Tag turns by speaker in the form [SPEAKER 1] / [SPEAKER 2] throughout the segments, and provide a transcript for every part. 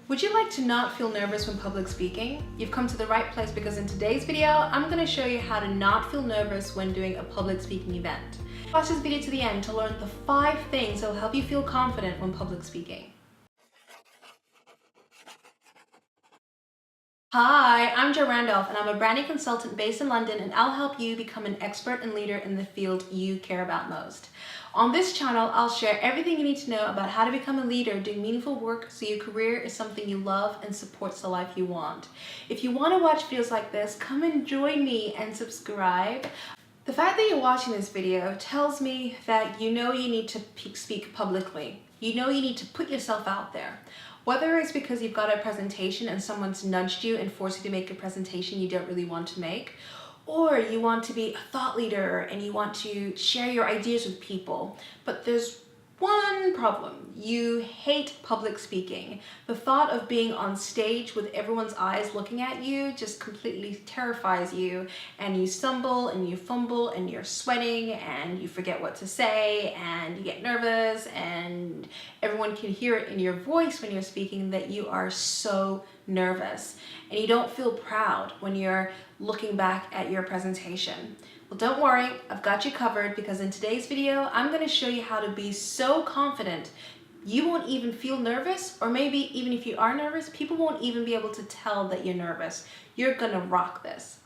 [SPEAKER 1] Would you like to not feel nervous when public speaking? You've come to the right place because in today's video, I'm going to show you how to not feel nervous when doing a public speaking event. Watch this video to the end to learn the 5 things that will help you feel confident when public speaking. Hi, I'm Jo Randolph and I'm a branding consultant based in London, and I'll help you become an expert and leader in the field you care about most. On this channel, I'll share everything you need to know about how to become a leader doing meaningful work so your career is something you love and supports the life you want. If you want to watch videos like this, come and join me and subscribe. The fact that you're watching this video tells me that you know you need to speak publicly. You know you need to put yourself out there. Whether it's because you've got a presentation and someone's nudged you and forced you to make a presentation you don't really want to make, or you want to be a thought leader and you want to share your ideas with people, but there's one problem. You hate public speaking. The thought of being on stage with everyone's eyes looking at you just completely terrifies you, and you stumble and you fumble and you're sweating and you forget what to say and you get nervous, and everyone can hear it in your voice when you're speaking that you are so nervous, and you don't feel proud when you're looking back at your presentation. Well, don't worry, I've got you covered, because in today's video, I'm going to show you how to be so confident you won't even feel nervous, or maybe even if you are nervous, people won't even be able to tell that you're nervous. You're going to rock this.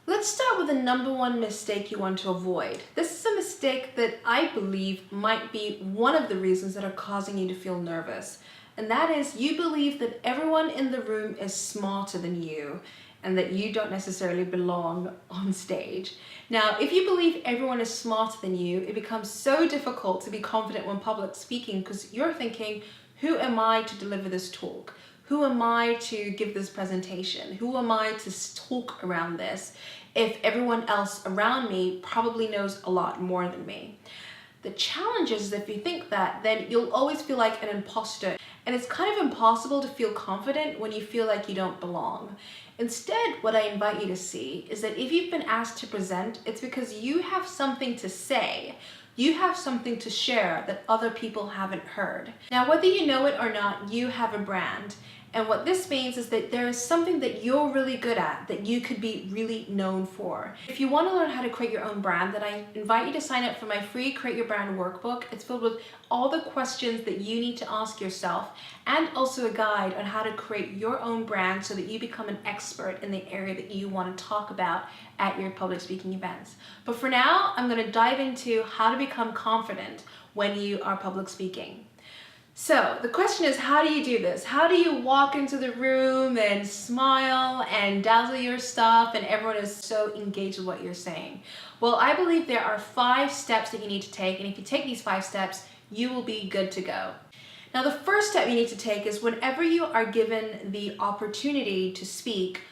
[SPEAKER 1] Let's start with the number 1 mistake you want to avoid. This is a mistake that I believe might be one of the reasons that are causing you to feel nervous. And that is, you believe that everyone in the room is smarter than you and that you don't necessarily belong on stage. Now, if you believe everyone is smarter than you, it becomes so difficult to be confident when public speaking, because you're thinking, who am I to deliver this talk? Who am I to give this presentation? Who am I to talk around this if everyone else around me probably knows a lot more than me? The challenge is if you think that, then you'll always feel like an imposter. And it's kind of impossible to feel confident when you feel like you don't belong. Instead, what I invite you to see is that if you've been asked to present, it's because you have something to say. You have something to share that other people haven't heard. Now, whether you know it or not, you have a brand. And what this means is that there is something that you're really good at that you could be really known for. If you want to learn how to create your own brand, then I invite you to sign up for my free Create Your Brand workbook. It's filled with all the questions that you need to ask yourself, and also a guide on how to create your own brand so that you become an expert in the area that you want to talk about at your public speaking events. But for now, I'm going to dive into how to become confident when you are public speaking. So the question is, how do you do this? How do you walk into the room and smile and dazzle your stuff and everyone is so engaged with what you're saying? Well, I believe there are 5 steps that you need to take, and if you take these 5 steps, you will be good to go. Now, the first step you need to take is, whenever you are given the opportunity to speak,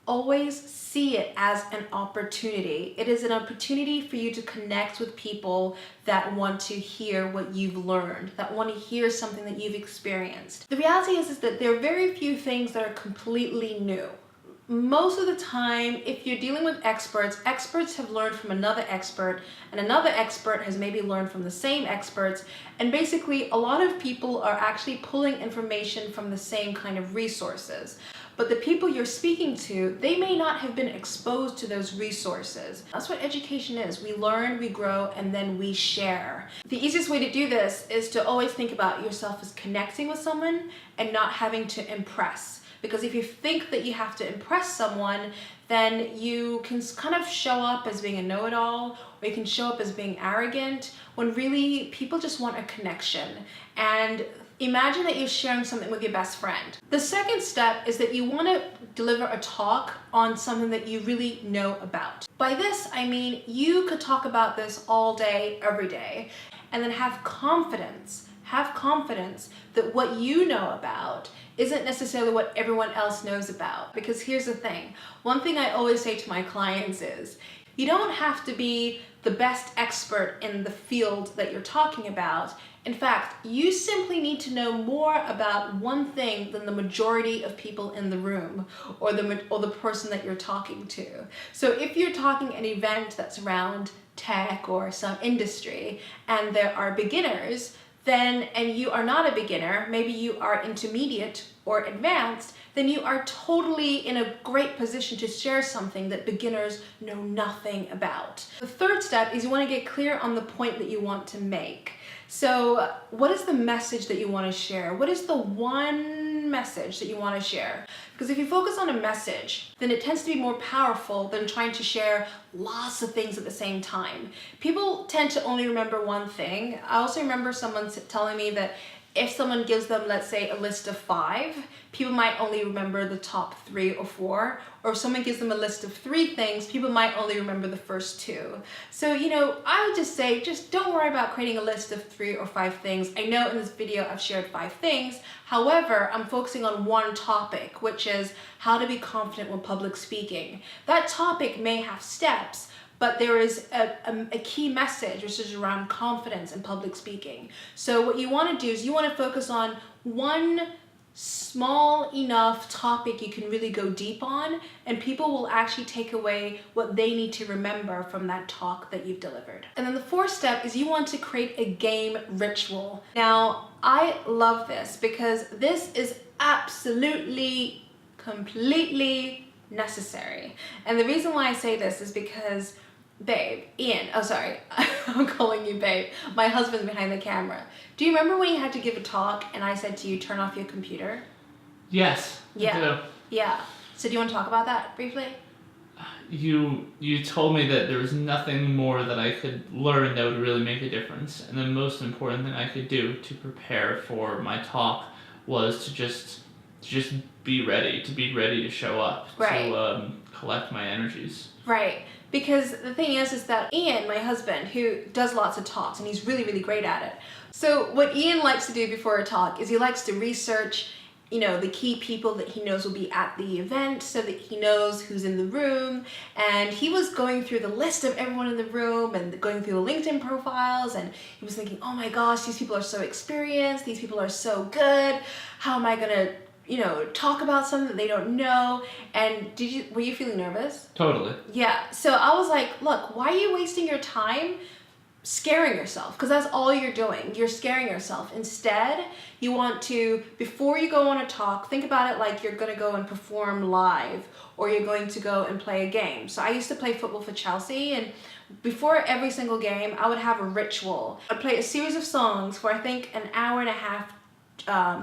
[SPEAKER 1] always see it as an opportunity. It is an opportunity for you to connect with people that want to hear what you've learned, that want to hear something that you've experienced. The reality is that there are very few things that are completely new. Most of the time, if you're dealing with experts, experts have learned from another expert, and another expert has maybe learned from the same experts, and basically a lot of people are actually pulling information from the same kind of resources. But the people you're speaking to, they may not have been exposed to those resources. That's what education is. We learn, we grow, and then we share. The easiest way to do this is to always think about yourself as connecting with someone and not having to impress. Because if you think that you have to impress someone, then you can kind of show up as being a know-it-all, or you can show up as being arrogant, when really people just want a connection. And imagine that you're sharing something with your best friend. The second step is that you want to deliver a talk on something that you really know about. By this, I mean you could talk about this all day, every day, and then have confidence that what you know about isn't necessarily what everyone else knows about. Because here's the thing, one thing I always say to my clients is, you don't have to be the best expert in the field that you're talking about. In fact, you simply need to know more about one thing than the majority of people in the room, or the person that you're talking to. So if you're talking an event that's around tech or some industry, and there are beginners, and you are not a beginner, maybe you are intermediate or advanced, then you are totally in a great position to share something that beginners know nothing about. The third step is you want to get clear on the point that you want to make. So what is the message that you want to share? What is the one message that you want to share? Because if you focus on a message, then it tends to be more powerful than trying to share lots of things at the same time. People tend to only remember one thing. I also remember someone telling me that if someone gives them, let's say, a list of 5, people might only remember the top 3 or 4. Or if someone gives them a list of 3 things, people might only remember the first 2. So, I would just say, just don't worry about creating a list of 3 or 5 things. I know in this video I've shared 5 things. However, I'm focusing on one topic, which is how to be confident when public speaking. That topic may have steps, but there is a key message, which is around confidence in public speaking. So what you want to do is you want to focus on one small enough topic you can really go deep on, and people will actually take away what they need to remember from that talk that you've delivered. And then the fourth step is you want to create a game ritual. Now, I love this because this is absolutely, completely necessary. And the reason why I say this is because Ian, I'm calling you babe. My husband's behind the camera. Do you remember when you had to give a talk and I said to you, turn off your computer?
[SPEAKER 2] Yes,
[SPEAKER 1] Yeah.
[SPEAKER 2] I do.
[SPEAKER 1] Yeah. So do you want to talk about that briefly?
[SPEAKER 2] You told me that there was nothing more that I could learn that would really make a difference, and the most important thing I could do to prepare for my talk was to just be ready to show up,
[SPEAKER 1] right.
[SPEAKER 2] To collect my energies.
[SPEAKER 1] Right. Because the thing is that Ian, my husband, who does lots of talks, and he's really, really great at it. So what Ian likes to do before a talk is he likes to research, the key people that he knows will be at the event so that he knows who's in the room. And he was going through the list of everyone in the room and going through the LinkedIn profiles, and he was thinking, oh my gosh, these people are so experienced, these people are so good, how am I gonna talk about something that they don't know? And were you feeling nervous?
[SPEAKER 2] Totally.
[SPEAKER 1] Yeah. So I was like, look, why are you wasting your time scaring yourself? Because that's all you're doing. You're scaring yourself. Instead, you want to, before you go on a talk, think about it like you're going to go and perform live, or you're going to go and play a game. So I used to play football for Chelsea, and before every single game, I would have a ritual. I'd play a series of songs for I think an hour and a half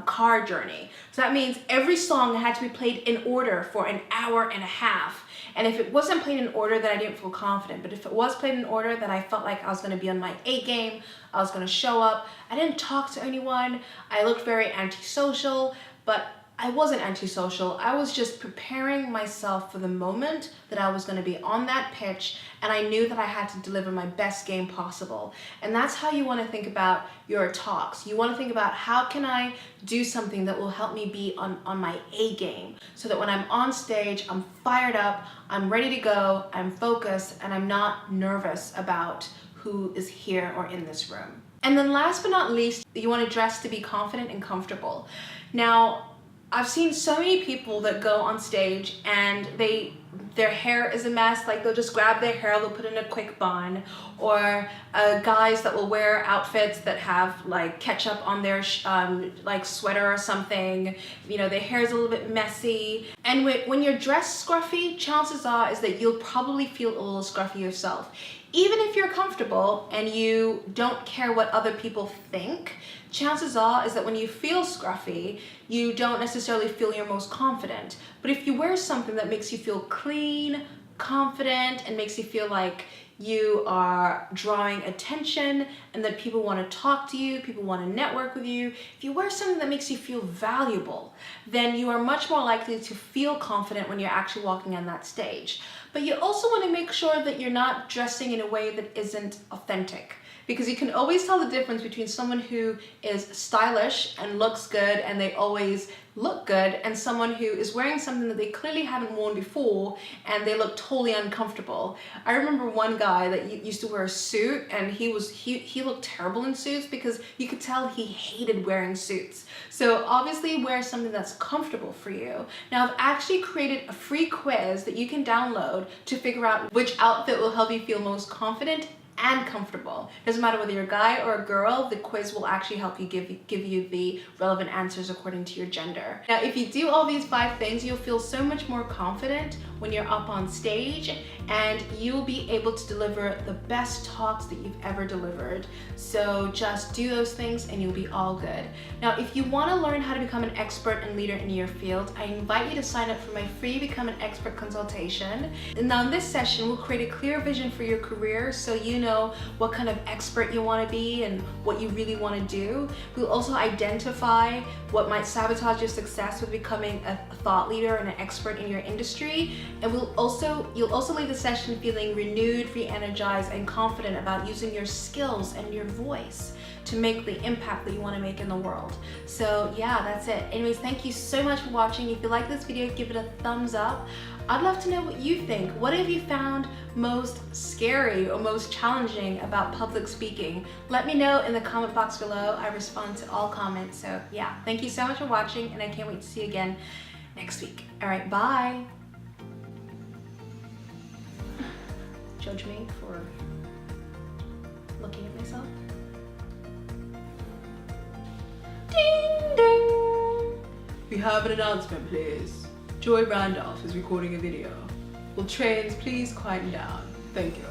[SPEAKER 1] car journey. So that means every song had to be played in order for an hour and a half. And if it wasn't played in order, then I didn't feel confident. But if it was played in order, then I felt like I was going to be on my A game. I was going to show up. I didn't talk to anyone. I looked very antisocial, but I wasn't antisocial. I was just preparing myself for the moment that I was going to be on that pitch, and I knew that I had to deliver my best game possible. And that's how you want to think about your talks. You want to think about, how can I do something that will help me be on my A game, so that when I'm on stage, I'm fired up, I'm ready to go, I'm focused, and I'm not nervous about who is here or in this room. And then last but not least, you want to dress to be confident and comfortable. Now, I've seen so many people that go on stage and their hair is a mess. Like, they'll just grab their hair, they'll put in a quick bun, or guys that will wear outfits that have like ketchup on their like sweater or something. Their hair is a little bit messy. And when you're dressed scruffy, chances are is that you'll probably feel a little scruffy yourself. Even if you're comfortable and you don't care what other people think, chances are is that when you feel scruffy, you don't necessarily feel your most confident. But if you wear something that makes you feel clean, confident, and makes you feel like you are drawing attention and that people want to talk to you, people want to network with you, if you wear something that makes you feel valuable, then you are much more likely to feel confident when you're actually walking on that stage. But you also want to make sure that you're not dressing in a way that isn't authentic. Because you can always tell the difference between someone who is stylish and looks good and they always look good, and someone who is wearing something that they clearly haven't worn before and they look totally uncomfortable. I remember one guy that used to wear a suit, and he looked terrible in suits because you could tell he hated wearing suits. So obviously wear something that's comfortable for you. Now, I've actually created a free quiz that you can download to figure out which outfit will help you feel most confident and comfortable. Doesn't matter whether you're a guy or a girl, the quiz will actually help you give you the relevant answers according to your gender. Now, if you do all these 5 things, you'll feel so much more confident when you're up on stage, and you'll be able to deliver the best talks that you've ever delivered. So just do those things and you'll be all good. Now, if you want to learn how to become an expert and leader in your field, I invite you to sign up for my free Become an Expert consultation. And now in this session, we'll create a clear vision for your career so you know what kind of expert you want to be and what you really want to do. We'll also identify what might sabotage your success with becoming a thought leader and an expert in your industry. And you'll also leave the session feeling renewed, re-energized, and confident about using your skills and your voice to make the impact that you want to make in the world. So yeah, that's it. Anyways, thank you so much for watching. If you like this video, give it a thumbs up. I'd love to know what you think. What have you found most scary or most challenging about public speaking? Let me know in the comment box below. I respond to all comments. So yeah, thank you so much for watching, and I can't wait to see you again next week. All right, bye. Judge me for looking at myself. Ding ding! We have an announcement, please. Joy Randolph is recording a video. Will trains please quieten down? Thank you.